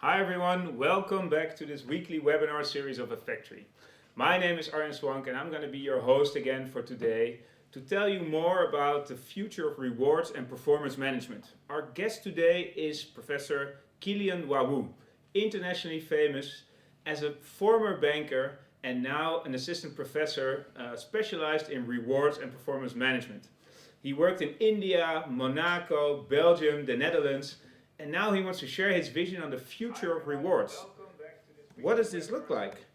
Hi everyone, welcome back to this weekly webinar series of A Factory. My name is Arjen Swank and I'm going to be your host again for today to tell you more about the future of rewards and performance management. Our guest today is Professor Kilian Wawoe, internationally famous as a former banker and now an assistant professor specialized in rewards and performance management. He worked in India, Monaco, Belgium, the Netherlands, and now he wants to share his vision on the future of rewards. What does this look like?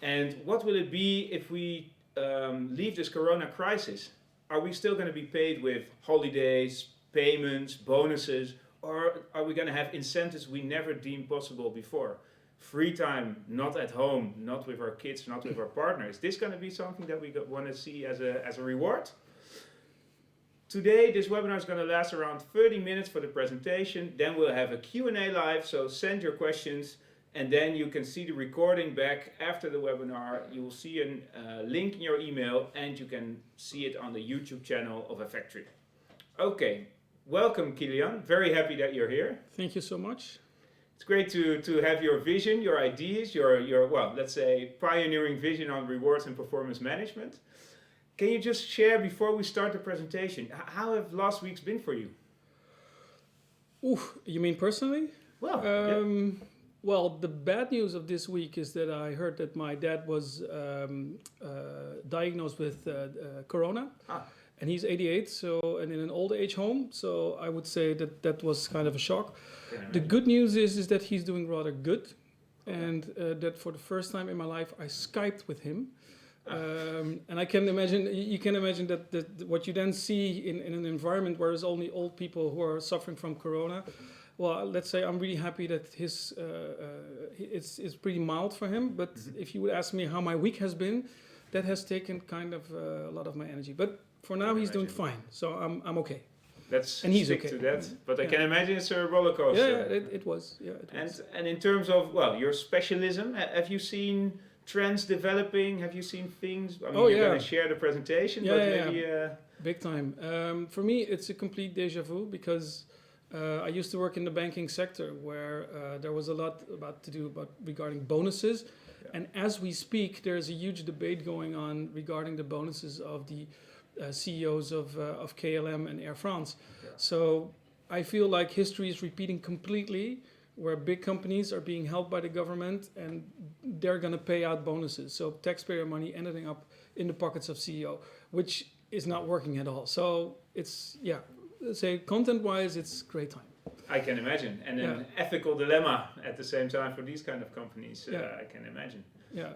And what will it be if we leave this corona crisis? Are we still going to be paid with holidays, payments, bonuses, or are we going to have incentives we never deemed possible before? Free time, not at home, not with our kids, not with our partner. Is this going to be something that we want to see as a reward? Today, this webinar is going to last around 30 minutes for the presentation. Then we'll have a Q&A live, so send your questions. And then you can see the recording back after the webinar. You will see a link in your email, and you can see it on the YouTube channel of A Factory. Okay, welcome Kilian. Very happy that you're here. Thank you so much. It's great to have your vision, your ideas, your well, let's say pioneering vision on rewards and performance management. Can you just share, before we start the presentation, how have last weeks been for you? You mean personally? Well, yeah. Well, the bad news of this week is that I heard that my dad was diagnosed with corona, and he's 88, and in an old age home. So I would say that was kind of a shock. The good news is that he's doing rather good, and that for the first time in my life I Skyped with him. And I can imagine, you can imagine that what you then see in an environment where there's only old people who are suffering from corona. Well, let's say I'm really happy that it's pretty mild for him. But if you would ask me how my week has been, that has taken kind of a lot of my energy. But for now, he's doing fine, so I'm okay. Let's and he's stick okay. to that. But I can imagine it's a roller coaster. Yeah, it was. Yeah, it was. And in terms of your specialism, have you seen trends developing? Have you seen things? I mean, you're going to share the presentation, but maybe... Big time. For me, it's a complete deja vu because I used to work in the banking sector where there was a lot regarding bonuses. Yeah. And as we speak, there's a huge debate going on regarding the bonuses of the CEOs of KLM and Air France. Yeah. So I feel like history is repeating completely, where big companies are being held by the government and they're going to pay out bonuses. So taxpayer money ending up in the pockets of CEO, which is not working at all. So it's, say content-wise, it's great time. I can imagine. And an ethical dilemma at the same time for these kind of companies, I can imagine. Yeah.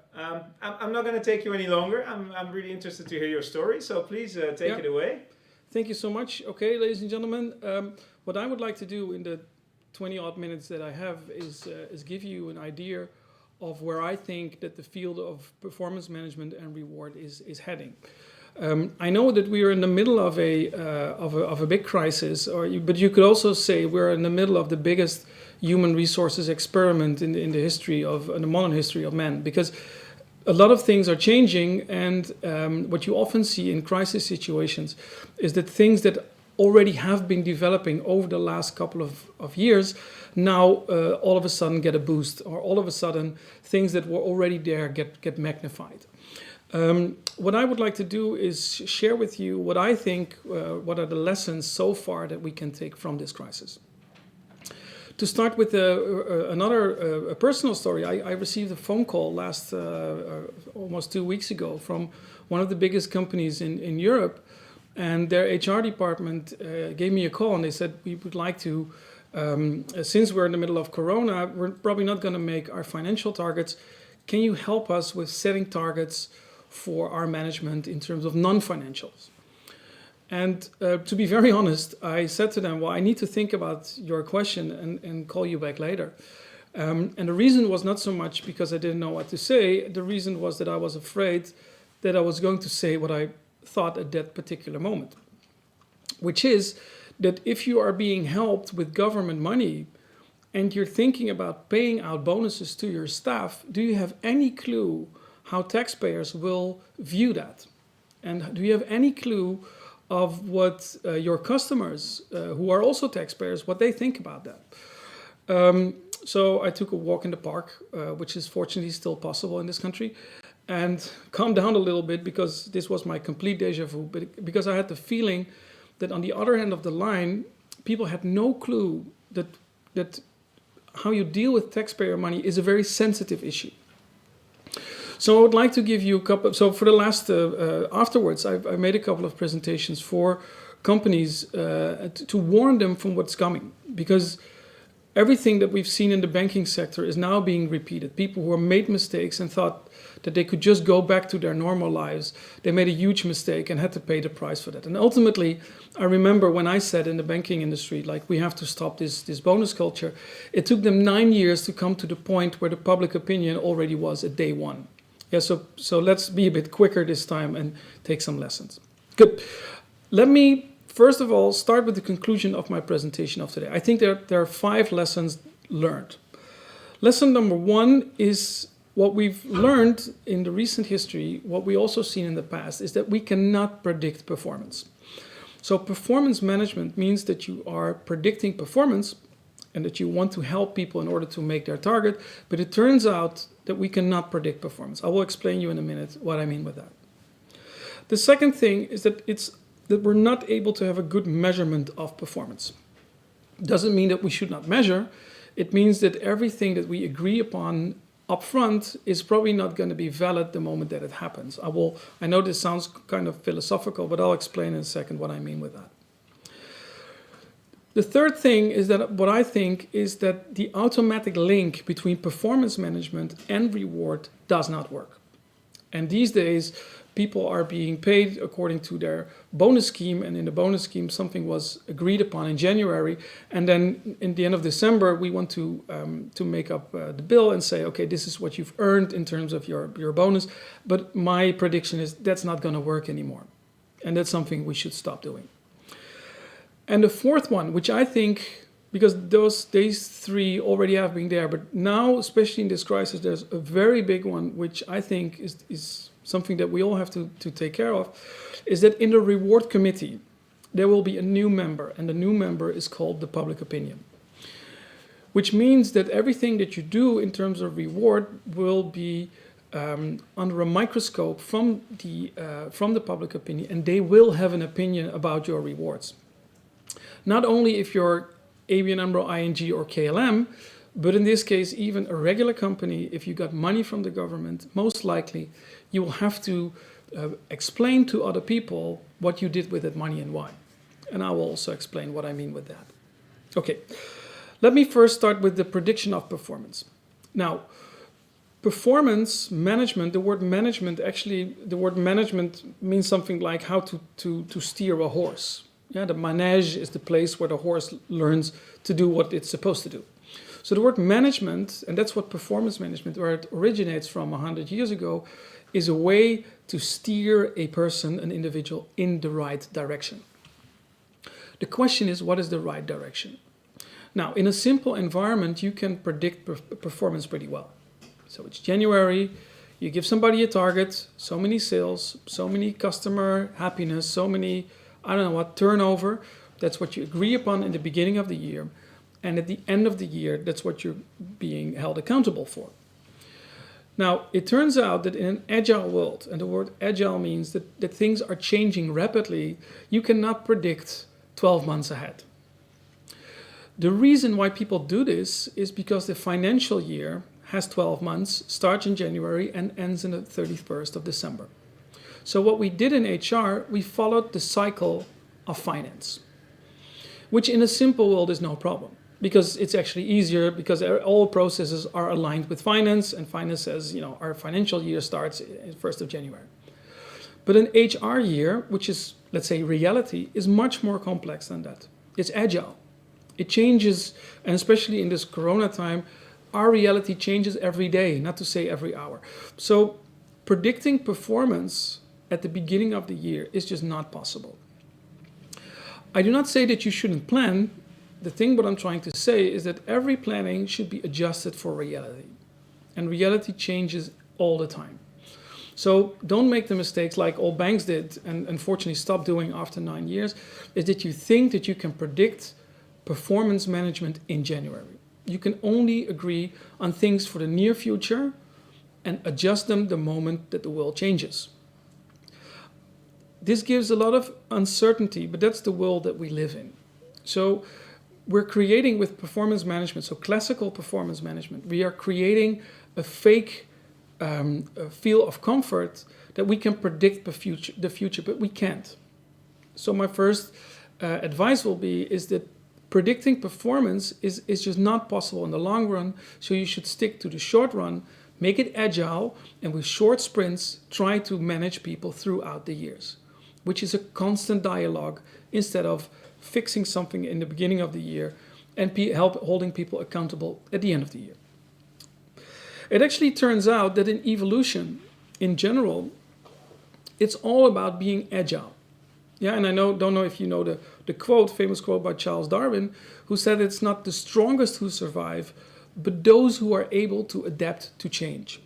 I'm not going to take you any longer. I'm really interested to hear your story. So please take it away. Thank you so much. Okay, ladies and gentlemen, what I would like to do in the 20 odd minutes that I have is give you an idea of where I think that the field of performance management and reward is heading. I know that we are in the middle of a big crisis, but you could also say we're in the middle of the biggest human resources experiment in the modern history of man, because a lot of things are changing, and what you often see in crisis situations is that things that already have been developing over the last couple of years, now all of a sudden get a boost, or all of a sudden things that were already there get magnified. What I would like to do is share with you what I think, what are the lessons so far that we can take from this crisis. To start with another personal story, I received a phone call almost 2 weeks ago from one of the biggest companies in Europe. And their HR department gave me a call and they said, we would like to, since we're in the middle of Corona, we're probably not going to make our financial targets. Can you help us with setting targets for our management in terms of non-financials? And to be very honest, I said to them, well, I need to think about your question and call you back later. And the reason was not so much because I didn't know what to say. The reason was that I was afraid that I was going to say what I thought at that particular moment, which is that if you are being helped with government money and you're thinking about paying out bonuses to your staff, do you have any clue how taxpayers will view that? And do you have any clue of what your customers, who are also taxpayers, what they think about that? So I took a walk in the park, which is fortunately still possible in this country, and calmed down a little bit because this was my complete deja vu. But because I had the feeling that on the other end of the line, people had no clue that how you deal with taxpayer money is a very sensitive issue. So I would like to give you a couple. So for the last afterwards, I made a couple of presentations for companies to warn them from what's coming, because everything that we've seen in the banking sector is now being repeated. People who have made mistakes and thought that they could just go back to their normal lives, they made a huge mistake and had to pay the price for that. And ultimately, I remember when I said in the banking industry, like, we have to stop this bonus culture, it took them 9 years to come to the point where the public opinion already was at day one. Yeah, so let's be a bit quicker this time and take some lessons. Good. Let me, first of all, start with the conclusion of my presentation of today. I think there are 5 lessons learned. Lesson number 1 is what we've learned in the recent history, what we also seen in the past, is that we cannot predict performance. So performance management means that you are predicting performance and that you want to help people in order to make their target, but it turns out that we cannot predict performance. I will explain you in a minute what I mean with that. The second thing is that we're not able to have a good measurement of performance. Doesn't mean that we should not measure. It means that everything that we agree upon upfront is probably not going to be valid the moment that it happens. I know this sounds kind of philosophical, but I'll explain in a second what I mean with that. The third thing is that what I think is that the automatic link between performance management and reward does not work. And these days, people are being paid according to their bonus scheme, and in the bonus scheme, something was agreed upon in January, and then in the end of December, we want to make up the bill and say, okay, this is what you've earned in terms of your bonus, but my prediction is that's not going to work anymore, and that's something we should stop doing. And the fourth one, which I think, because these 3 already have been there, but now, especially in this crisis, there's a very big one, which I think is something that we all have to take care of, is that in the reward committee, there will be a new member, and the new member is called the public opinion. Which means that everything that you do in terms of reward will be under a microscope from the public opinion, and they will have an opinion about your rewards. Not only if you're ABN-AMRO, ING, or KLM, but in this case, even a regular company, if you got money from the government, most likely you will have to explain to other people what you did with that money and why. And I will also explain what I mean with that. Okay, let me first start with the prediction of performance. Now, performance management, the word management means something like how to steer a horse. Yeah, the manege is the place where the horse learns to do what it's supposed to do. So the word management, and that's what performance management, where it originates from 100 years ago, is a way to steer a person, an individual, in the right direction. The question is, what is the right direction? Now, in a simple environment, you can predict performance pretty well. So it's January, you give somebody a target, so many sales, so many customer happiness, so many, I don't know what, turnover. That's what you agree upon in the beginning of the year. And at the end of the year, that's what you're being held accountable for. Now, it turns out that in an agile world, and the word agile means that things are changing rapidly, you cannot predict 12 months ahead. The reason why people do this is because the financial year has 12 months, starts in January and ends in the 31st of December. So what we did in HR, we followed the cycle of finance, which in a simple world is no problem, because it's actually easier because all processes are aligned with finance, and finance says, our financial year starts 1st of January. But an HR year, which is, let's say, reality, is much more complex than that. It's agile. It changes, and especially in this Corona time, our reality changes every day, not to say every hour. So predicting performance at the beginning of the year is just not possible. I do not say that you shouldn't plan. The thing what I'm trying to say is that every planning should be adjusted for reality. And reality changes all the time. So don't make the mistakes like all banks did and unfortunately stopped doing after 9 years, is that you think that you can predict performance management in January. You can only agree on things for the near future and adjust them the moment that the world changes. This gives a lot of uncertainty, but that's the world that we live in. So we're creating with performance management, so classical performance management, we are creating a fake a feel of comfort that we can predict the future, but we can't. So my first advice will be is that predicting performance is just not possible in the long run, so you should stick to the short run, make it agile, and with short sprints, try to manage people throughout the years, which is a constant dialogue instead of fixing something in the beginning of the year and holding people accountable at the end of the year. It actually turns out that in evolution, in general, it's all about being agile. Yeah, and I don't know if you know the famous quote by Charles Darwin, who said it's not the strongest who survive, but those who are able to adapt to change.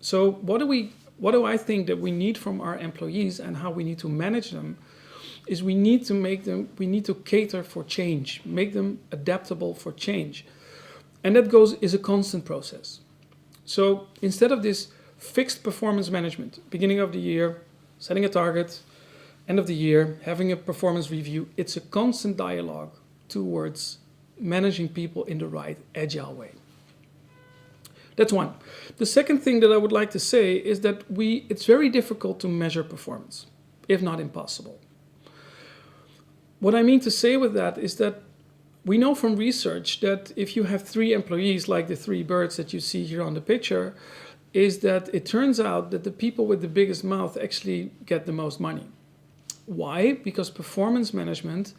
So what do I think that we need from our employees and how we need to manage them is we need to cater for change, make them adaptable for change. And that is a constant process. So instead of this fixed performance management, beginning of the year, setting a target, end of the year, having a performance review, it's a constant dialogue towards managing people in the right agile way. That's one. The second thing that I would like to say is that it's very difficult to measure performance, if not impossible. What I mean to say with that is that we know from research that if you have 3 employees, like the 3 birds that you see here on the picture, is that it turns out that the people with the biggest mouth actually get the most money. Why? Because performance management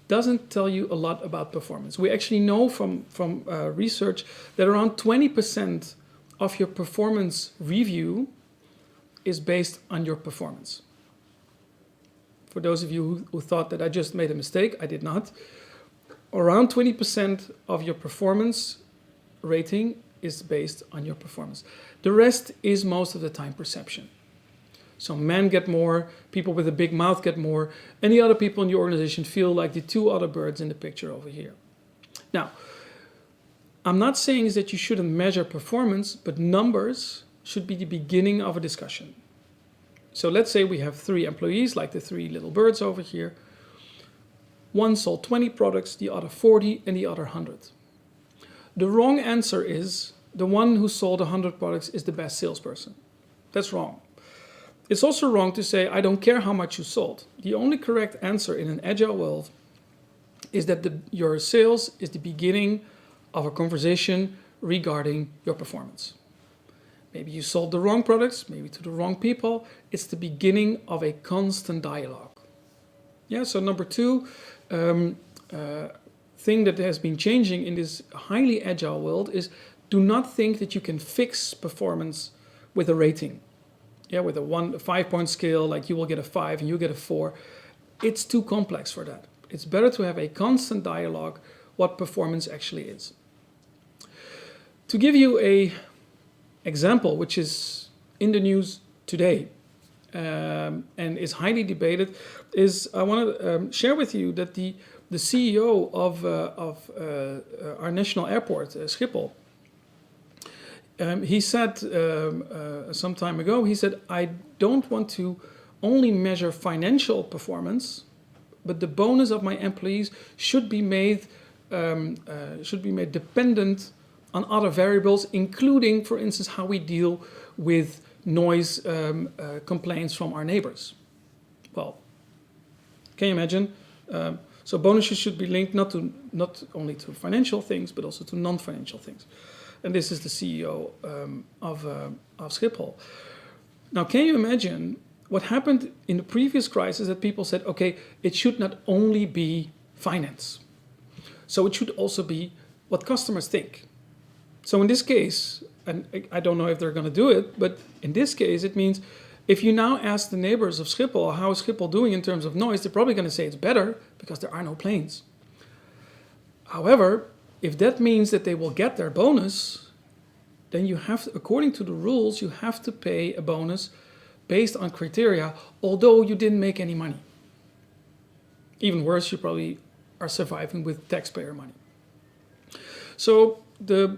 doesn't tell you a lot about performance. We actually know from research that around 20% of your performance review is based on your performance. For those of you who thought that I just made a mistake, I did not. Around 20% of your performance rating is based on your performance. The rest is most of the time perception. So men get more, people with a big mouth get more, and the other people in the organization feel like the 2 other birds in the picture over here. Now, I'm not saying that you shouldn't measure performance, but numbers should be the beginning of a discussion. So let's say we have 3 employees, like the 3 little birds over here. One sold 20 products, the other 40, and the other 100. The wrong answer is the one who sold 100 products is the best salesperson. That's wrong. It's also wrong to say, I don't care how much you sold. The only correct answer in an agile world is that your sales is the beginning of a conversation regarding your performance. Maybe you sold the wrong products, maybe to the wrong people. It's the beginning of a constant dialogue. Yeah, so number 2, thing that has been changing in this highly agile world is do not think that you can fix performance with a rating. Yeah, with a 5-point scale, like you will get a 5 and you get a 4. It's too complex for that. It's better to have a constant dialogue what performance actually is. To give you an example, which is in the news today and is highly debated, is I want to share with you that the CEO of our national airport, Schiphol, he said some time ago, he said, I don't want to only measure financial performance, but the bonus of my employees should be made dependent on other variables, including, for instance, how we deal with noise complaints from our neighbors. Well, can you imagine? So bonuses should be linked not only to financial things, but also to non-financial things. And this is the CEO of Schiphol. Now, can you imagine what happened in the previous crisis that people said, okay, it should not only be finance. So it should also be what customers think. So in this case, and I don't know if they're going to do it, but in this case, it means if you now ask the neighbors of Schiphol, how is Schiphol doing in terms of noise, they're probably going to say it's better because there are no planes. However, if that means that they will get their bonus, then you have, according to the rules, you have to pay a bonus based on criteria, although you didn't make any money. Even worse, you probably are surviving with taxpayer money. So the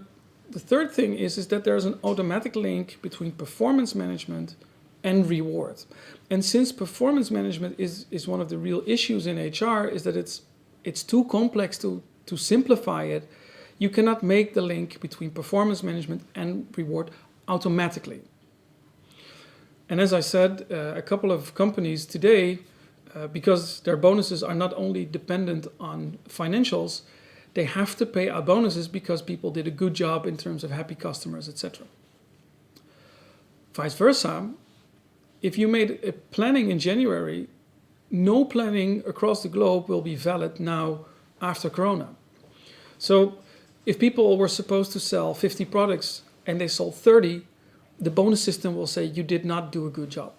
third thing is that there's an automatic link between performance management and reward. And since performance management is one of the real issues in HR, is that it's too complex to simplify it. You cannot make the link between performance management and reward automatically. And as I said, a couple of companies today, because their bonuses are not only dependent on financials, they have to pay out bonuses because people did a good job in terms of happy customers, etc. Vice versa, if you made a planning in January, no planning across the globe will be valid now after Corona. So if people were supposed to sell 50 products and they sold 30, the bonus system will say you did not do a good job.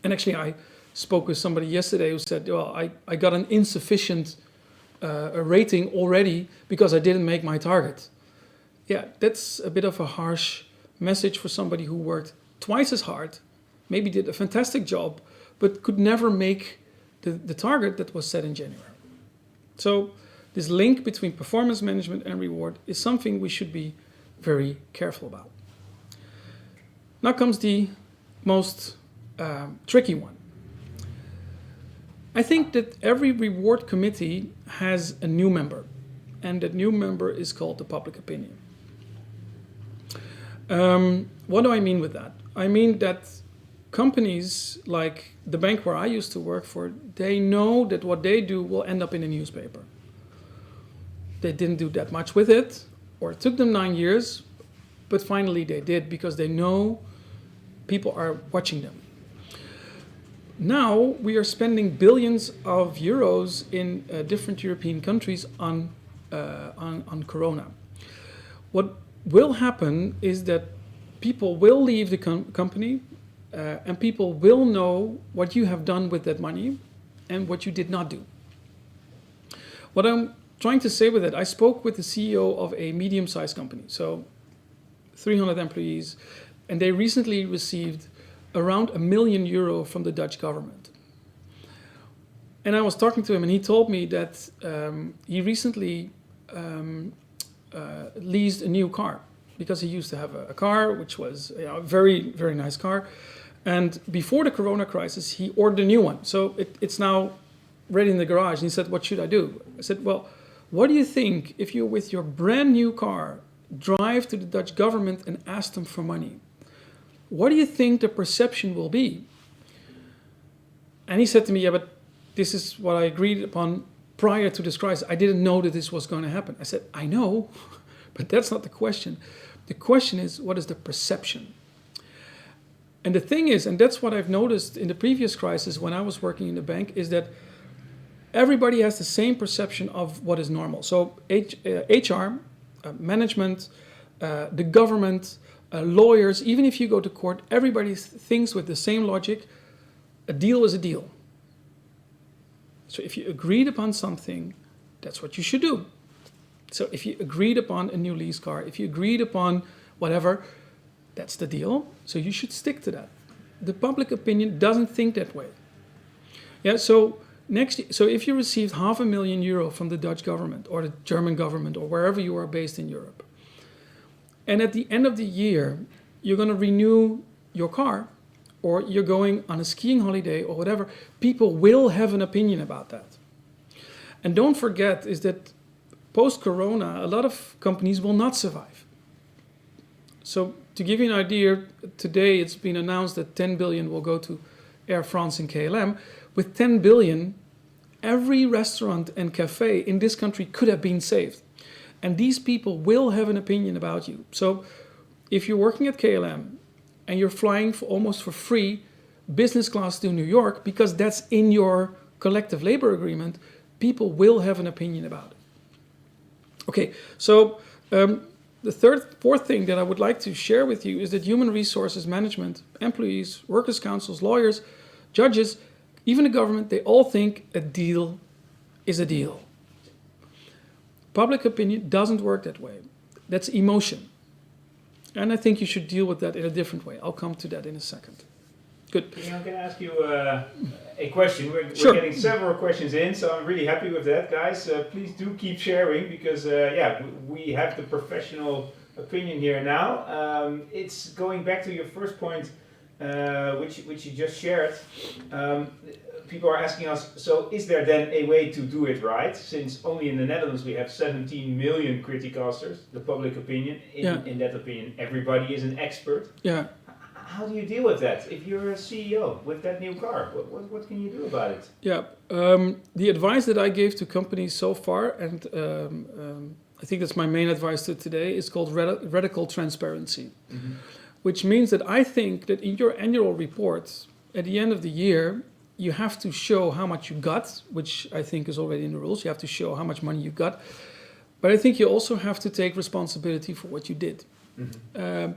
And actually I spoke with somebody yesterday who said, well, I got an insufficient a rating already because I didn't make my target. Yeah, that's a bit of a harsh message for somebody who worked twice as hard, maybe did a fantastic job, but could never make the target that was set in January. So this link between performance management and reward is something we should be very careful about. Now comes the most tricky one. I think that every reward committee has a new member, and that new member is called the public opinion. What do I mean with that? I mean that companies like the bank where I used to work for, they know that what they do will end up in a newspaper. They didn't do that much with it, or it took them 9 years, but finally they did because they know people are watching them. Now we are spending billions of euros in different European countries on Corona. What will happen is that people will leave the company and people will know what you have done with that money and what you did not do. What I'm trying to say with it, I spoke with the CEO of a medium-sized company, so 300 employees, and they recently received around €1 million from the Dutch government. And I was talking to him and he told me that he recently leased a new car because he used to have a car which was a very, very nice car. And before the Corona crisis, he ordered a new one. So it's now ready in the garage. And he said, what should I do? I said, well, what do you think if you, with your brand new car, drive to the Dutch government and ask them for money? What do you think the perception will be? And he said to me, yeah, but this is what I agreed upon prior to this crisis. I didn't know that this was going to happen. I said, I know, but that's not the question. The question is, what is the perception? And the thing is, and that's what I've noticed in the previous crisis when I was working in the bank, is that everybody has the same perception of what is normal. So HR, management, the government, lawyers, even if you go to court, everybody thinks with the same logic, a deal is a deal. So if you agreed upon something, that's what you should do. So if you agreed upon a new lease car, if you agreed upon whatever, that's the deal. So you should stick to that. The public opinion doesn't think that way. Yeah, so if you received €500,000 from the Dutch government or the German government or wherever you are based in Europe, and at the end of the year, you're going to renew your car or you're going on a skiing holiday or whatever, people will have an opinion about that. And don't forget is that post-Corona, a lot of companies will not survive. So to give you an idea, today it's been announced that 10 billion will go to Air France and KLM. With 10 billion, every restaurant and cafe in this country could have been saved. And these people will have an opinion about you. So if you're working at KLM and you're flying almost for free business class to New York, because that's in your collective labor agreement, people will have an opinion about it. Okay, so the fourth thing that I would like to share with you is that human resources management, employees, workers' councils, lawyers, judges, even the government, they all think a deal is a deal. Public opinion doesn't work that way. That's emotion. And I think you should deal with that in a different way. I'll come to that in a second. Good. Kilian, can I ask you a question? We're Sure. getting several questions in, so I'm really happy with that, guys. Please do keep sharing because, we have the professional opinion here now. It's going back to your first point, which you just shared. People are asking us, so is there then a way to do it right? Since only in the Netherlands we have 17 million criticasters, the public opinion. In that opinion, everybody is an expert. Yeah. How do you deal with that? If you're a CEO with that new car, what can you do about it? Yeah. The advice that I gave to companies so far, and I think that's my main advice to today, is called radical transparency. Mm-hmm. Which means that I think that in your annual reports, at the end of the year, you have to show how much you got, which I think is already in the rules. You have to show how much money you got. But I think you also have to take responsibility for what you did. Mm-hmm.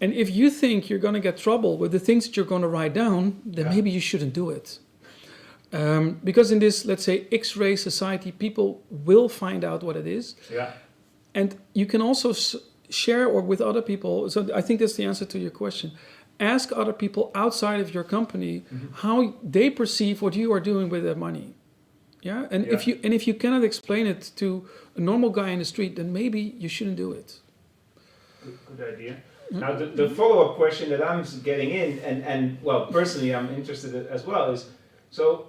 And if you think you're going to get trouble with the things that you're going to write down, then maybe you shouldn't do it. Because in this, let's say, X-ray society, people will find out what it is. Yeah. And you can also share or with other people. So I think that's the answer to your question. Ask other people outside of your company how they perceive what you are doing with their money. Yeah. And if you cannot explain it to a normal guy in the street, then maybe you shouldn't do it. Good idea. Now the follow-up question that I'm getting in, and well, personally I'm interested in as well, is so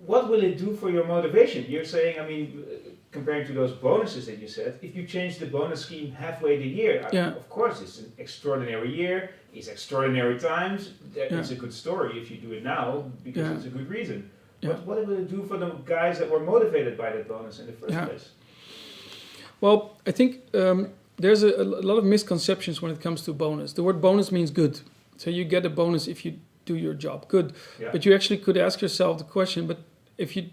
what will it do for your motivation? You're saying, I mean, comparing to those bonuses that you said, if you change the bonus scheme halfway the year, of course it's an extraordinary year, it's extraordinary times, it's a good story if you do it now because it's a good reason. But what will it do for the guys that were motivated by that bonus in the first place? Well, I think there's a lot of misconceptions when it comes to bonus. The word bonus means good. So you get a bonus if you do your job good. Yeah. But you actually could ask yourself the question, but if you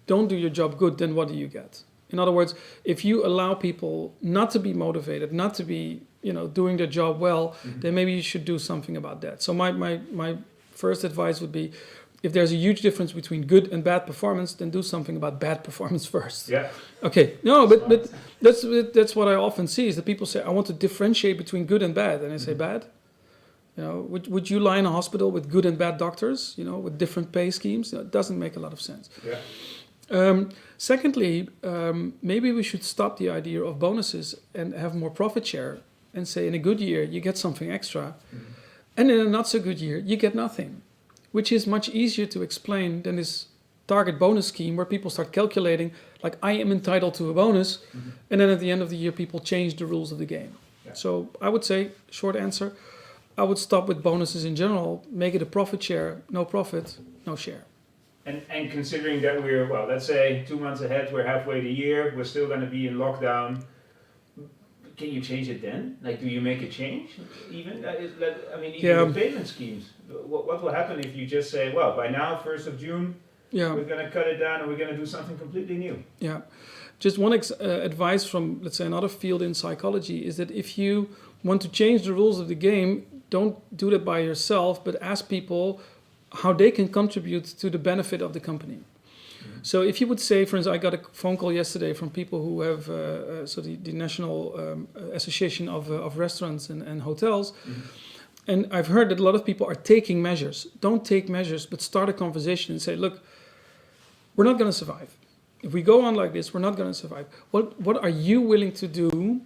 don't do your job good, then what do you get? In other words, if you allow people not to be motivated, not to be, doing their job well, then maybe you should do something about that. So my first advice would be, if there's a huge difference between good and bad performance, then do something about bad performance first. Yeah. Okay. No, but that's what I often see is that people say, I want to differentiate between good and bad. And I say, bad? Would you lie in a hospital with good and bad doctors, with different pay schemes? It doesn't make a lot of sense. Yeah. Secondly, maybe we should stop the idea of bonuses and have more profit share and say in a good year, you get something extra. And in a not so good year, you get nothing, which is much easier to explain than this target bonus scheme where people start calculating, like I am entitled to a bonus. And then at the end of the year, people change the rules of the game. Yeah. So I would say, short answer, I would stop with bonuses in general, make it a profit share, no profit, no share. And considering that we're, well, let's say 2 months ahead, we're halfway the year, we're still going to be in lockdown. Can you change it then? Like, do you make a change even? Even the payment schemes. What will happen if you just say, well, by now, 1st of June, we're going to cut it down and we're going to do something completely new? Yeah. Just one advice from, let's say, another field in psychology is that if you want to change the rules of the game, don't do that by yourself, but ask people how they can contribute to the benefit of the company. So if you would say, for instance, I got a phone call yesterday from people who have, the National Association of Restaurants and Hotels, and I've heard that a lot of people are taking measures. Don't take measures, but start a conversation and say, look, we're not going to survive. If we go on like this, we're not going to survive. What are you willing to do?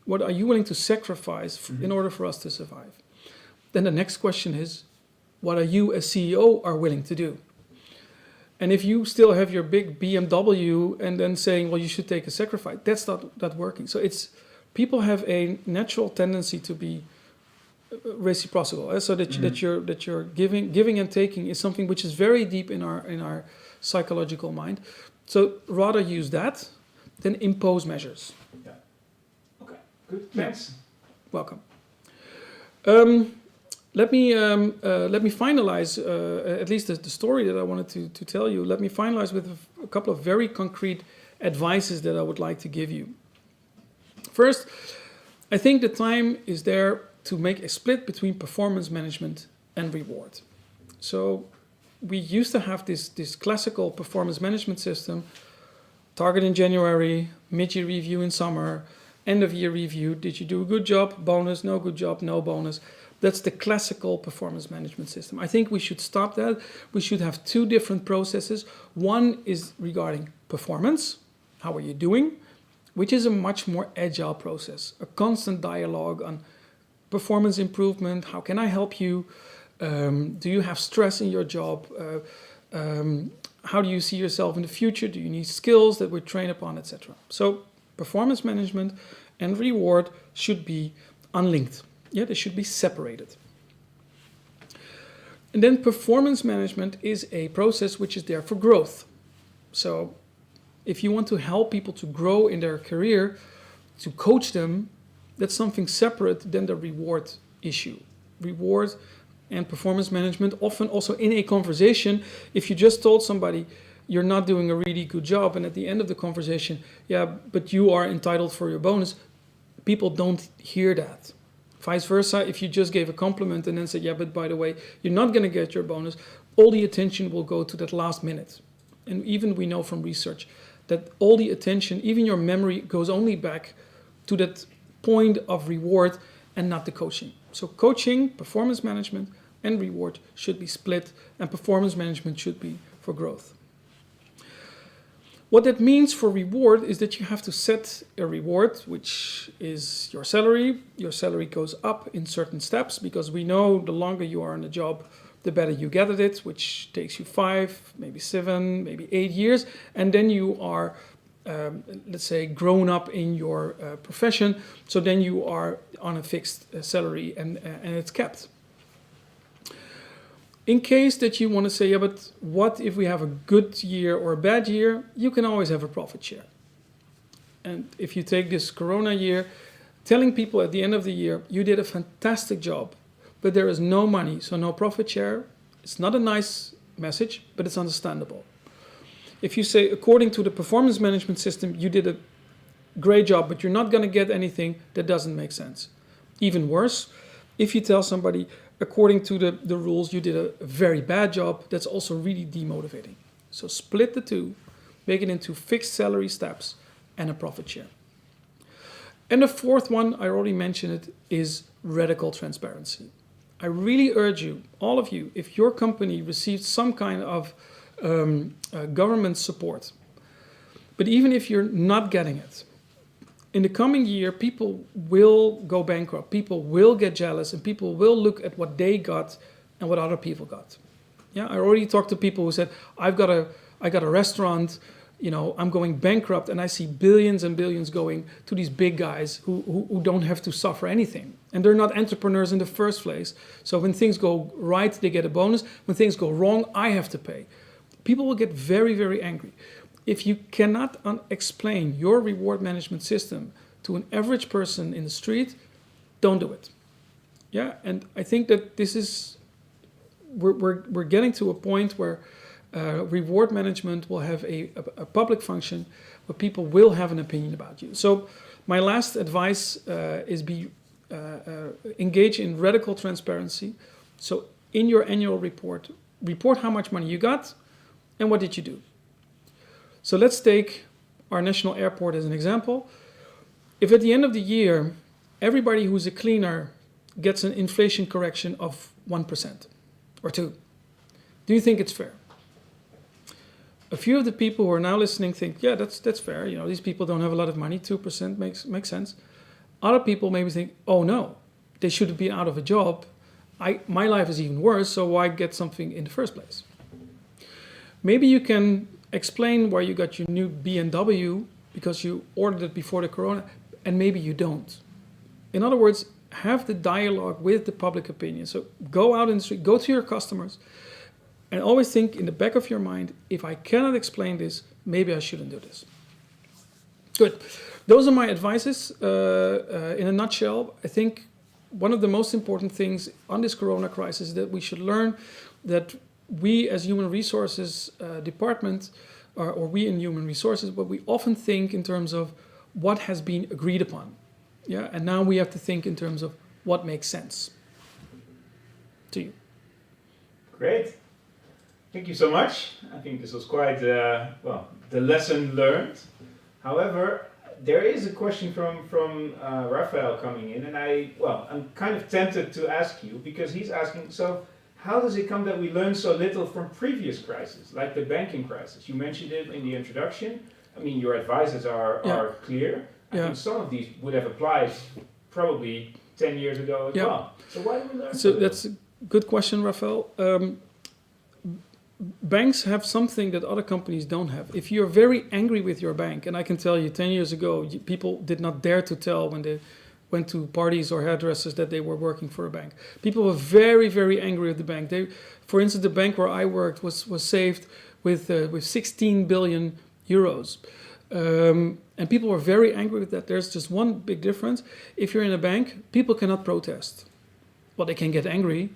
What are you willing to sacrifice in order for us to survive? Then the next question is, what are you as CEO are willing to do? And if you still have your big BMW and then saying, well, you should take a sacrifice, that's not working. So people have a natural tendency to be reciprocal. So that you're giving and taking is something which is very deep in our psychological mind. So rather use that than impose measures. Yeah. Okay. Good. Thanks. Yeah. Welcome. Let me finalize at least the story that I wanted to tell you. Let me finalize with a couple of very concrete advices that I would like to give you. First, I think the time is there to make a split between performance management and reward. So we used to have this classical performance management system, target in January, mid-year review in summer, end of year review. Did you do a good job? Bonus. No good job? No bonus. That's the classical performance management system. I think we should stop that. We should have two different processes. One is regarding performance, how are you doing, which is a much more agile process, a constant dialogue on performance improvement, how can I help you, do you have stress in your job, how do you see yourself in the future, do you need skills that we train upon, etc. So performance management and reward should be unlinked. Yeah, they should be separated. And then performance management is a process which is there for growth. So if you want to help people to grow in their career, to coach them, that's something separate than the reward issue. Reward and performance management, often also in a conversation, if you just told somebody you're not doing a really good job, and at the end of the conversation, yeah, but you are entitled for your bonus, people don't hear that. Vice versa, if you just gave a compliment and then said, yeah, but by the way, you're not going to get your bonus, all the attention will go to that last minute. And even we know from research that all the attention, even your memory, goes only back to that point of reward and not the coaching. So coaching, performance management, and reward should be split, and performance management should be for growth. What that means for reward is that you have to set a reward, which is your salary. Your salary goes up in certain steps because we know the longer you are in a job, the better you get at it, which takes you 5, maybe 7, maybe 8 years. And then you are, let's say, grown up in your profession. So then you are on a fixed salary and it's kept. In case that you want to say, yeah, but what if we have a good year or a bad year? You can always have a profit share. And if you take this Corona year, telling people at the end of the year, you did a fantastic job, but there is no money, so no profit share. It's not a nice message, but it's understandable. If you say, according to the performance management system, you did a great job, but you're not going to get anything, that doesn't make sense. Even worse, if you tell somebody, according to the rules, you did a very bad job, that's also really demotivating. So split the two, make it into fixed salary steps and a profit share. And the fourth one, I already mentioned it, is radical transparency. I really urge you, all of you, if your company receives some kind of government support, but even if you're not getting it, in the coming year, people will go bankrupt, people will get jealous, and people will look at what they got and what other people got. Yeah, I already talked to people who said, I got a restaurant, you know, I'm going bankrupt, and I see billions and billions going to these big guys who don't have to suffer anything. And they're not entrepreneurs in the first place. So when things go right, they get a bonus. When things go wrong, I have to pay. People will get very, very angry. If you cannot explain your reward management system to an average person in the street, don't do it. Yeah, and I think that this is, we're getting to a point where reward management will have a public function where people will have an opinion about you. So my last advice is engage in radical transparency. So in your annual report how much money you got and what did you do. So let's take our national airport as an example. If at the end of the year, everybody who's a cleaner gets an inflation correction of 1% or 2%, do you think it's fair? A few of the people who are now listening think, yeah, that's fair. You know, these people don't have a lot of money. 2% makes sense. Other people maybe think, oh no, they should have been out of a job. My life is even worse, so why get something in the first place? Maybe you can explain why you got your new BMW because you ordered it before the corona, and maybe you don't. In other words, have the dialogue with the public opinion. So go out in the street, go to your customers, and always think in the back of your mind, if I cannot explain this, maybe I shouldn't do this. Good. Those are my advices. In a nutshell, I think one of the most important things on this corona crisis is that we should learn that we as human resources department, or we in human resources, but we often think in terms of what has been agreed upon. Yeah, and now we have to think in terms of what makes sense to you. Great. Thank you so much. I think this was quite, the lesson learned. However, there is a question from Raphael coming in, and I'm kind of tempted to ask you, because he's asking, so how does it come that we learn so little from previous crises, like the banking crisis? You mentioned it in the introduction. I mean, your advices are clear. I think some of these would have applied probably 10 years ago as well. So why do we learn so little? That's a good question, Raphael. Banks have something that other companies don't have. If you're very angry with your bank, and I can tell you 10 years ago, people did not dare to tell when they went to parties or hairdressers that they were working for a bank. People were very, very angry with the bank. For instance, the bank where I worked was saved with 16 billion euros. And people were very angry with that. There's just one big difference. If you're in a bank, people cannot protest. Well, they can get angry,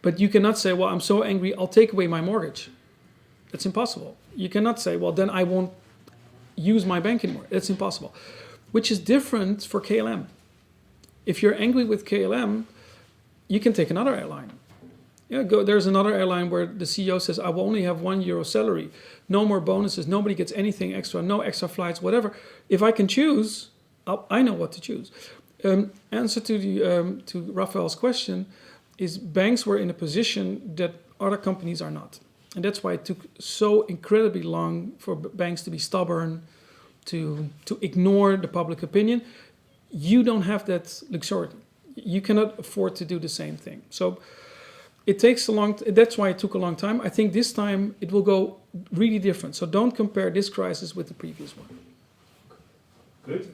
but you cannot say, well, I'm so angry, I'll take away my mortgage. That's impossible. You cannot say, well, then I won't use my bank anymore. That's impossible. Which is different for KLM. If you're angry with KLM, you can take another airline. There's another airline where the CEO says, I will only have €1 salary, no more bonuses, nobody gets anything extra, no extra flights, whatever. If I can choose, I know what to choose. Answer to Raphael's question is banks were in a position that other companies are not. And that's why it took so incredibly long for banks to be stubborn, to ignore the public opinion. You don't have that luxury. You cannot afford to do the same thing. So it takes that's why it took a long time. I think this time it will go really different. So don't compare this crisis with the previous one. Good.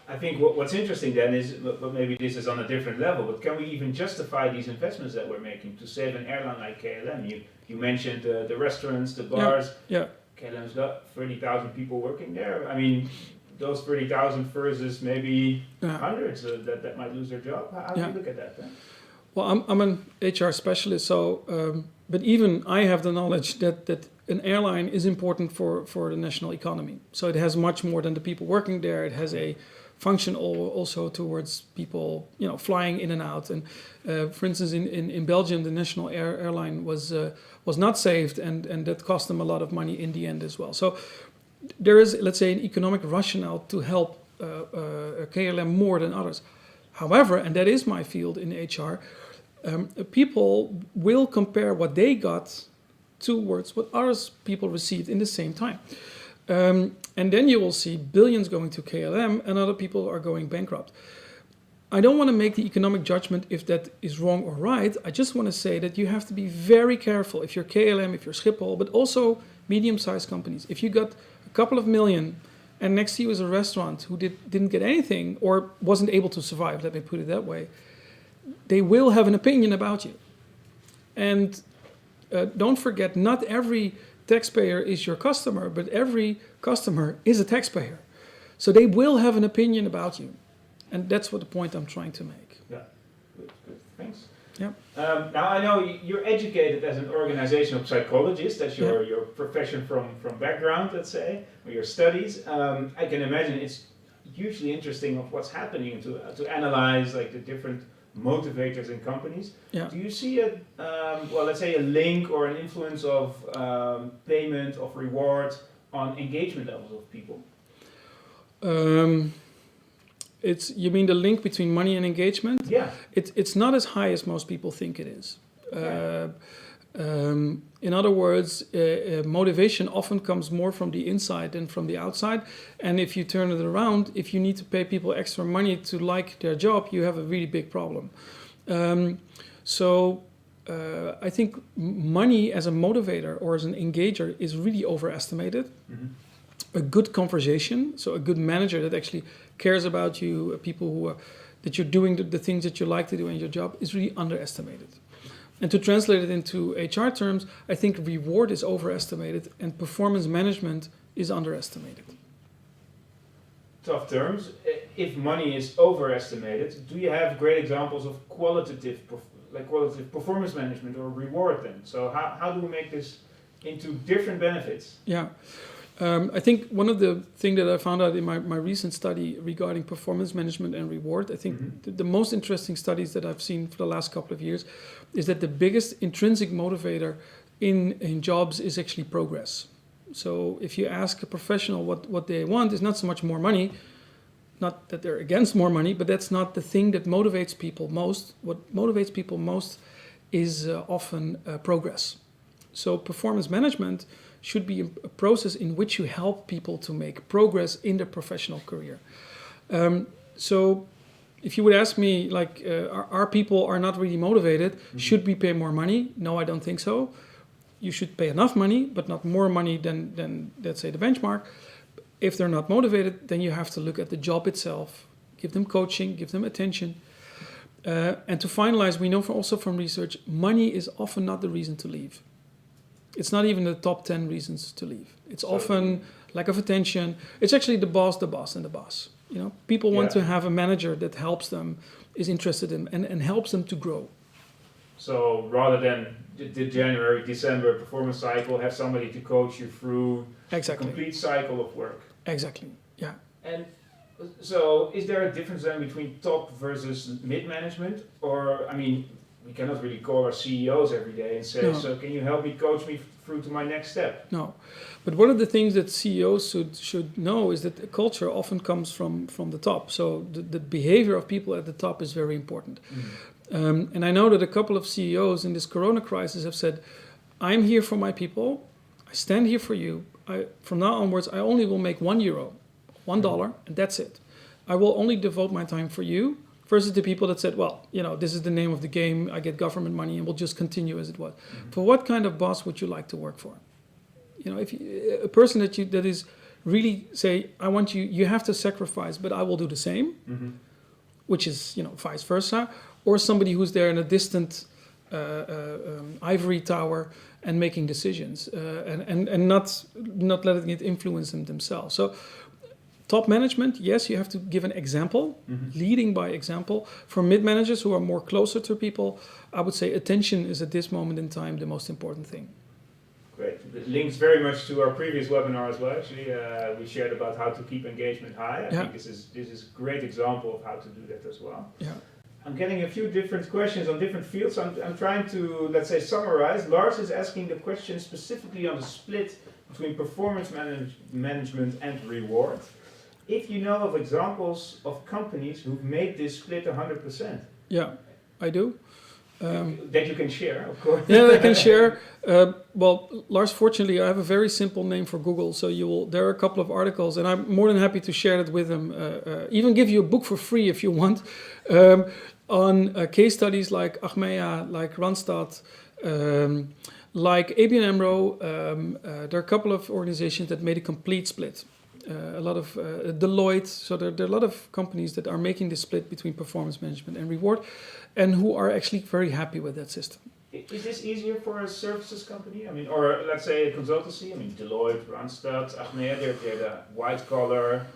I think what's interesting then is, but maybe this is on a different level, but can we even justify these investments that we're making to save an airline like KLM? You mentioned the restaurants, the bars. Yeah. KLM's got 30,000 people working there. I mean, those 30,000 versus maybe hundreds that might lose their job. How do you look at that then? Well, I'm an HR specialist, so but even I have the knowledge that an airline is important for the national economy. So it has much more than the people working there. It has a function also towards people, flying in and out. And for instance, in Belgium, the national airline was not saved, and that cost them a lot of money in the end as well. So there is, let's say, an economic rationale to help KLM more than others. However, and that is my field in HR, people will compare what they got towards what others people received in the same time. And then you will see billions going to KLM and other people are going bankrupt. I don't want to make the economic judgment if that is wrong or right. I just want to say that you have to be very careful if you're KLM, if you're Schiphol, but also medium-sized companies. If you got a couple of million and next to you is a restaurant who didn't get anything or wasn't able to survive, let me put it that way, they will have an opinion about you. And don't forget, not every taxpayer is your customer, but every customer is a taxpayer. So they will have an opinion about you. And that's what the point I'm trying to make. Yeah, good. Thanks. Yeah. Now I know you're educated as an organizational psychologist. That's your profession from background, let's say, or your studies. I can imagine it's hugely interesting of what's happening to analyze like the different motivators in companies. Yeah. Do you see let's say a link or an influence of payment, of reward on engagement levels of people? You mean the link between money and engagement? Yeah. It's not as high as most people think it is. In other words, motivation often comes more from the inside than from the outside. And if you turn it around, if you need to pay people extra money to like their job, you have a really big problem. I think money as a motivator or as an engager is really overestimated. Mm-hmm. A good conversation, so a good manager that actually cares about you, people that you're doing the things that you like to do in your job, is really underestimated. And to translate it into HR terms, I think reward is overestimated and performance management is underestimated. Tough terms. If money is overestimated, do you have great examples of qualitative performance management or reward then? So how do we make this into different benefits? Yeah. I think one of the things that I found out in my recent study regarding performance management and reward, I think the most interesting studies that I've seen for the last couple of years is that the biggest intrinsic motivator in jobs is actually progress. So if you ask a professional what they want, is not so much more money, not that they're against more money, but that's not the thing that motivates people most. What motivates people most is often progress. So performance management should be a process in which you help people to make progress in their professional career. So if you would ask me, like, our people are not really motivated, should we pay more money? No, I don't think so. You should pay enough money, but not more money than let's say, the benchmark. If they're not motivated, then you have to look at the job itself, give them coaching, give them attention. And to finalize, we know also from research, money is often not the reason to leave. It's not even the top 10 reasons to leave. It's often lack of attention. It's actually the boss, and the boss. You know, people want to have a manager that helps them, is interested in, and helps them to grow. So rather than the January, December performance cycle, have somebody to coach you through the complete cycle of work. Exactly, yeah. And so is there a difference then between top versus mid-management? Or, I mean, we cannot really call our CEOs every day and say, so can you help me coach me through to my next step? No, but one of the things that CEOs should know is that culture often comes from the top. So the behavior of people at the top is very important. And I know that a couple of CEOs in this corona crisis have said, I'm here for my people, I stand here for you. From now onwards, I only will make €1, $1, and that's it. I will only devote my time for you, versus the people that said, well, you know, this is the name of the game, I get government money and we'll just continue as it was. For what kind of boss would you like to work for? You know, if a person that is really say, I want you have to sacrifice, but I will do the same, which is, you know, vice versa, or somebody who's there in a distant ivory tower and making decisions and not letting it influence them themselves. So top management, yes, you have to give an example, leading by example. For mid-managers who are more closer to people, I would say attention is at this moment in time the most important thing. Great. It links very much to our previous webinar as well. Actually, we shared about how to keep engagement high. I think this is a great example of how to do that as well. Yeah. I'm getting a few different questions on different fields. I'm trying to, let's say, summarize. Lars is asking the question specifically on the split between performance management and reward. If you know of examples of companies who've made this split 100%. Yeah, I do. That you can share, of course. Yeah, I can share. Well, Lars, fortunately, I have a very simple name for Google, so there are a couple of articles, and I'm more than happy to share it with them. Even give you a book for free if you want, on case studies like Achmea, like Randstad, like ABN-AMRO. There are a couple of organizations that made a complete split. A lot of Deloitte, so there are a lot of companies that are making this split between performance management and reward, and who are actually very happy with that system. Is this easier for a services company? I mean, or let's say a consultancy? I mean, Deloitte, Randstad, Achmea, they're the white collar,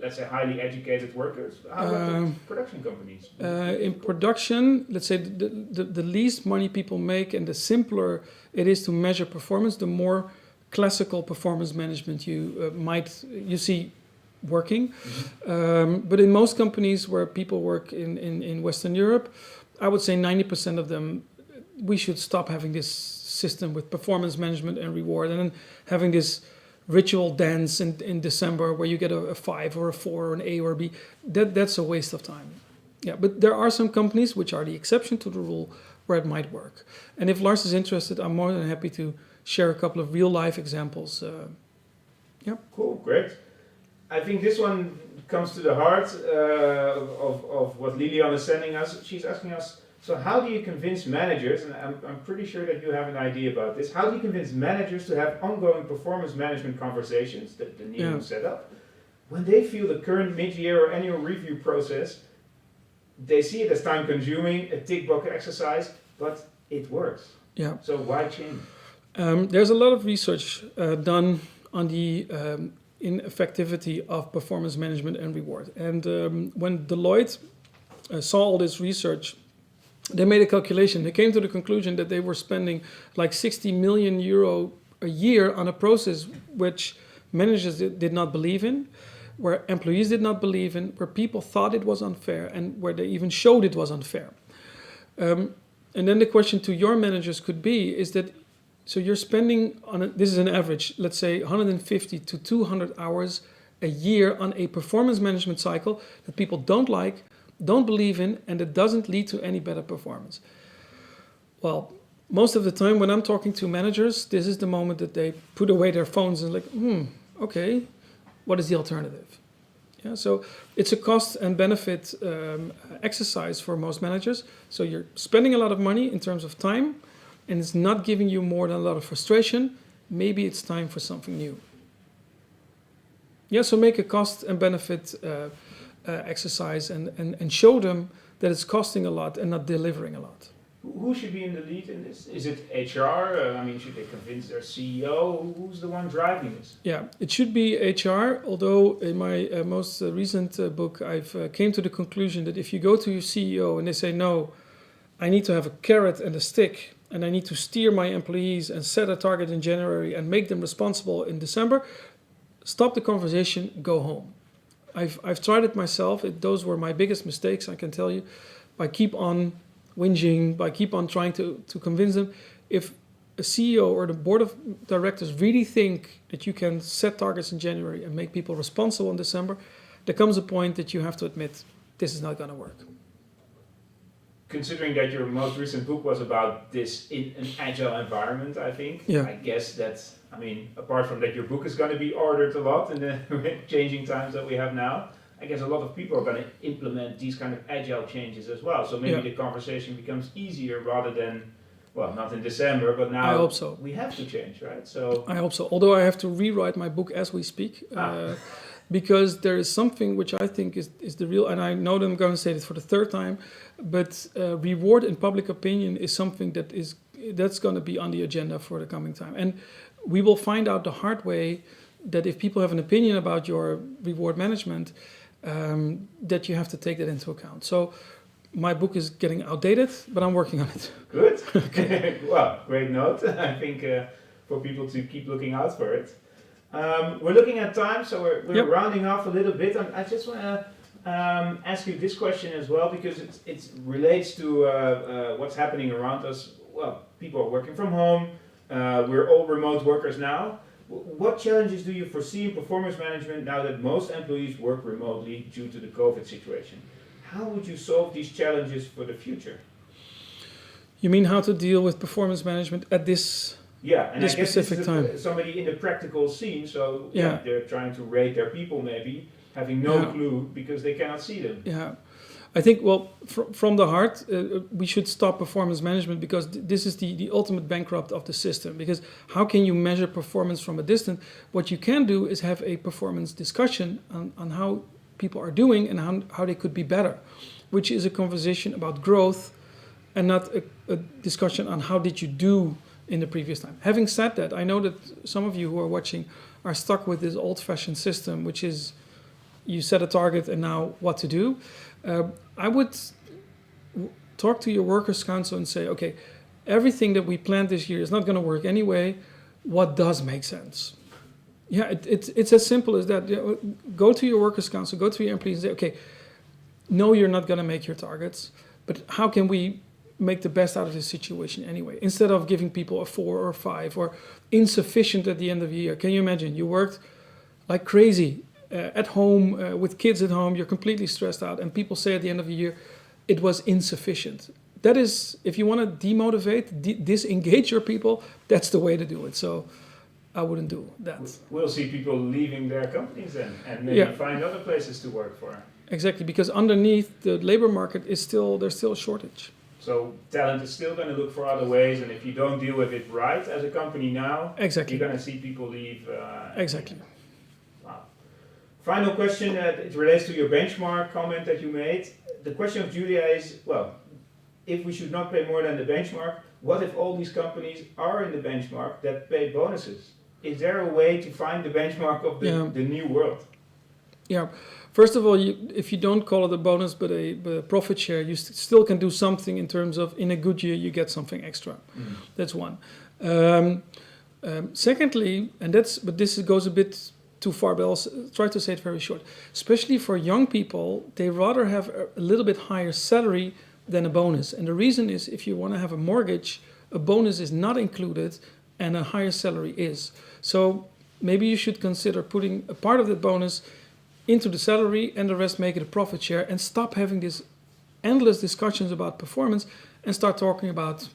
let's say highly educated workers. How about the production companies? In production, let's say the least money people make and the simpler it is to measure performance, the more classical performance management you see working. But in most companies where people work in Western Europe, I would say 90% of them, we should stop having this system with performance management and reward, and then having this ritual dance in December where you get a 5 or a 4 or an A or a B. That's a waste of time. Yeah, but there are some companies which are the exception to the rule where it might work. And if Lars is interested, I'm more than happy to share a couple of real life examples. Cool, great. I think this one comes to the heart of what Lilian is sending us. She's asking us, so how do you convince managers, and I'm pretty sure that you have an idea about this, how do you convince managers to have ongoing performance management conversations, the new setup, when they feel the current mid-year or annual review process, they see it as time-consuming, a tick-box exercise, but it works. Yeah. So why change? There's a lot of research done on the ineffectivity of performance management and reward. And when Deloitte saw all this research, they made a calculation. They came to the conclusion that they were spending like 60 million euro a year on a process which managers did not believe in, where employees did not believe in, where people thought it was unfair, and where they even showed it was unfair. And then the question to your managers could be, is that So you're spending this is an average, let's say 150 to 200 hours a year on a performance management cycle that people don't like, don't believe in, and it doesn't lead to any better performance. Well, most of the time when I'm talking to managers, this is the moment that they put away their phones and like, okay, what is the alternative? Yeah, so it's a cost and benefit exercise for most managers. So you're spending a lot of money in terms of time, and it's not giving you more than a lot of frustration. Maybe it's time for something new. Yeah, so make a cost and benefit exercise and show them that it's costing a lot and not delivering a lot. Who should be in the lead in this? Is it HR? Should they convince their CEO? Who's the one driving this? Yeah, it should be HR, although in my most recent book, I've came to the conclusion that if you go to your CEO and they say, no, I need to have a carrot and a stick, and I need to steer my employees and set a target in January and make them responsible in December, stop the conversation, go home. I've tried it myself. Those were my biggest mistakes, I can tell you. I keep on whinging, by keep on trying to convince them. If a CEO or the board of directors really think that you can set targets in January and make people responsible in December, there comes a point that you have to admit this is not going to work. Considering that your most recent book was about this in an agile environment, I think, yeah. I guess that's, apart from that your book is going to be ordered a lot in the changing times that we have now, I guess a lot of people are going to implement these kind of agile changes as well. So maybe the conversation becomes easier rather than, well, not in December, but now I hope so. We have to change, right? So I hope so. Although I have to rewrite my book as we speak, because there is something which I think is the real, and I know that I'm going to say this for the third time, but reward in public opinion is something that's going to be on the agenda for the coming time. And we will find out the hard way that if people have an opinion about your reward management, that you have to take that into account. So my book is getting outdated, but I'm working on it. Good. Okay. Well, great note. I think for people to keep looking out for it. We're looking at time, so we're rounding off a little bit. I just want to ask you this question as well, because it relates to what's happening around us. Well, people are working from home. We're all remote workers now. What challenges do you foresee in performance management now that most employees work remotely due to the COVID situation? How would you solve these challenges for the future? You mean how to deal with performance management at this specific time? Somebody in the practical scene, so they're trying to rate their people maybe, having no clue because they cannot see them. Yeah. I think, from the heart, we should stop performance management, because this is the ultimate bankrupt of the system. Because how can you measure performance from a distance? What you can do is have a performance discussion on how people are doing and how they could be better, which is a conversation about growth and not a discussion on how did you do in the previous time. Having said that, I know that some of you who are watching are stuck with this old-fashioned system, which is you set a target and now what to do. I would talk to your workers' council and say, okay, everything that we planned this year is not going to work anyway. What does make sense? Yeah, it's as simple as that. Go to your workers' council, go to your employees and say, okay, no, you're not going to make your targets, but how can we make the best out of this situation anyway? Instead of giving people a 4 or 5 or insufficient at the end of the year. Can you imagine? You worked like crazy. At home, with kids at home, you're completely stressed out, and people say at the end of the year, it was insufficient. That is, if you want to demotivate, disengage your people, that's the way to do it. So I wouldn't do that. We'll see people leaving their companies then, and maybe find other places to work for. Exactly, because underneath the labor market there's still a shortage. So talent is still going to look for other ways, and if you don't deal with it right as a company now, you're going to see people leave. Exactly. Final question, it relates to your benchmark comment that you made. The question of Julia is, if we should not pay more than the benchmark, what if all these companies are in the benchmark that pay bonuses? Is there a way to find the benchmark of the new world? Yeah, first of all, if you don't call it a bonus but a profit share, you still can do something in terms of in a good year you get something extra. That's one. Secondly, but this goes a bit too far, but I'll try to say it very short. Especially for young people, they rather have a little bit higher salary than a bonus. And the reason is, if you want to have a mortgage, a bonus is not included and a higher salary is. So maybe you should consider putting a part of the bonus into the salary and the rest make it a profit share, and stop having these endless discussions about performance and start talking about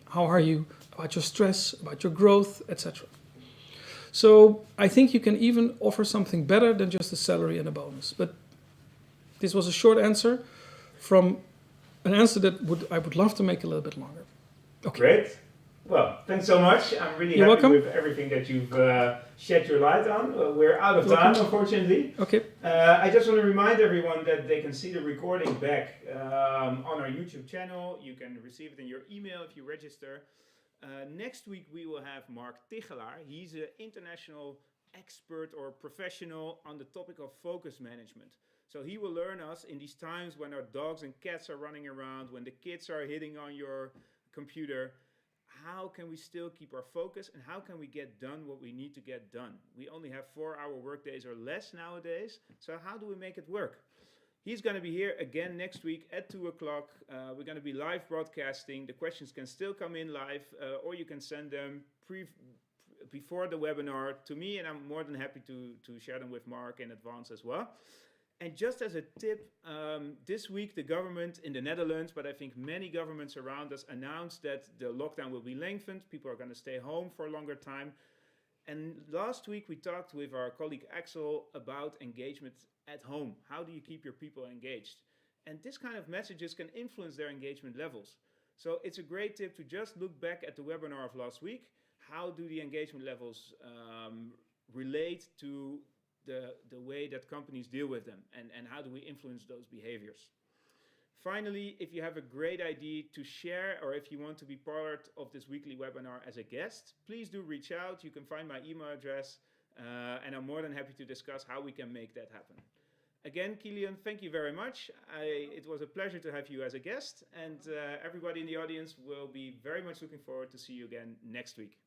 how are you, about your stress, about your growth, etc. So I think you can even offer something better than just a salary and a bonus. But this was a short answer from an answer that I would love to make a little bit longer. Okay. Great. Well, thanks so much. I'm really You're happy welcome. with everything that you've shed your light on. We're out of time, unfortunately. Okay. I just want to remind everyone that they can see the recording back on our YouTube channel. You can receive it in your email if you register. Next week we will have Mark Tichelaar. He's an international expert or professional on the topic of focus management. So he will learn us in these times when our dogs and cats are running around, when the kids are hitting on your computer, how can we still keep our focus and how can we get done what we need to get done? We only have 4-hour workdays or less nowadays, so how do we make it work? He's going to be here again next week at 2 o'clock. We're going to be live broadcasting. The questions can still come in live, or you can send them before the webinar to me, and I'm more than happy to share them with Mark in advance as well. And just as a tip, this week the government in the Netherlands, but I think many governments around us, announced that the lockdown will be lengthened. People are going to stay home for a longer time. And last week we talked with our colleague Axel about engagement at home. How do you keep your people engaged? And this kind of messages can influence their engagement levels. So it's a great tip to just look back at the webinar of last week. How do the engagement levels relate to the way that companies deal with them, and how do we influence those behaviors? Finally, if you have a great idea to share, or if you want to be part of this weekly webinar as a guest, please do reach out. You can find my email address, and I'm more than happy to discuss how we can make that happen. Again, Kilian, thank you very much. It was a pleasure to have you as a guest, and everybody in the audience will be very much looking forward to see you again next week.